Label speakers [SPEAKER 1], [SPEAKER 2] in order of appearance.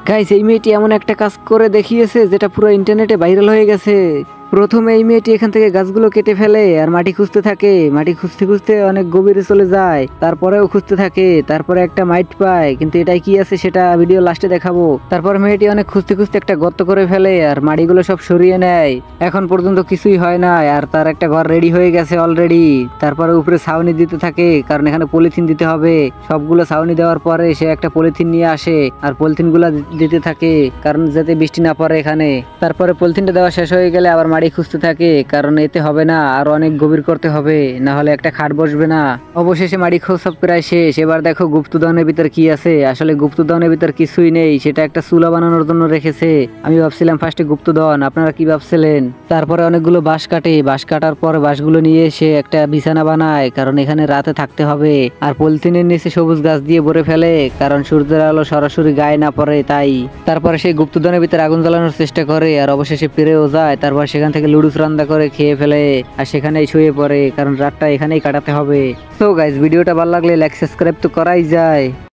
[SPEAKER 1] Guys, এই মেয়েটি এমন একটা কাজ করে দেখিয়েছে যেটা পুরো ইন্টারনেটে ভাইরাল হয়ে গেছে। প্রথমে এই মেয়েটি এখান থেকে গাছগুলো কেটে ফেলে আর মাটি খুঁজতে থাকে। মাটি খুঁজতে খুঁজতে অনেক গভীরে চলে যায়, তারপরেও খুঁজতে থাকে। তারপরে একটা মাইট পায়, কিন্তু এটাই কি আছে সেটা ভিডিও লাস্টে দেখাবো। তারপর মেয়েটি অনেক খুঁজতে খুঁজতে একটা গর্ত করে ফেলে আর মাটিগুলো সব সরিয়ে নেয়। এখন পর্যন্ত কিছুই হয় না, আর তার একটা ঘর রেডি হয়ে গেছে অলরেডি। তারপরে উপরে ছাউনি দিতে থাকে, কারণ এখানে পলিথিন দিতে হবে। সবগুলো ছাউনি দেওয়ার পরে সে একটা পলিথিন নিয়ে আসে আর পলিথিন গুলা দিতে থাকে, কারণ যাতে বৃষ্টি না পড়ে এখানে। তারপরে পলিথিনটা দেওয়া শেষ হয়ে গেলে আবার মাটি খুঁজতে থাকে, কারণ এতে হবে না, আর অনেক গভীর করতে হবে, না হলে একটা খাট বসবে না। অবশেষে মাটি খোঁজ সব প্রায় শেষ। এবার দেখো গুপ্তধনের ভিতর কি আছে। আসলে গুপ্তধনের ভিতর কিছুই নেই, সেটা একটা চুলা বানানোর জন্য রেখেছে। আমি ভাবছিলাম ফার্স্টে গুপ্তধন, আপনারা কি ভাবছিলেন? তারপরে অনেকগুলো বাঁশ কাটে, বাঁশ কাটার পর বাঁশগুলো নিয়ে সে একটা বিছানা বানায়, কারণ এখানে রাতে থাকতে হবে। আর পলিথিনের নিচে সবুজ গাছ দিয়ে ভরে ফেলে, কারণ সূর্যের আলো সরাসরি গায়ে না পড়ে তাই। তারপরে সেই গুপ্তধনের ভিতরে আগুন জ্বালানোর চেষ্টা করে আর অবশেষে পেরেও যায়। তারপর সেখান থেকে লুডুস রান্না করে খেয়ে ফেলে আর সেখানেই শুয়ে পড়ে, কারণ রাতটা এখানেই কাটাতে হবে। সো গাইস, ভিডিওটা ভালো লাগলে লাইক সাবস্ক্রাইব তো করাই যায়।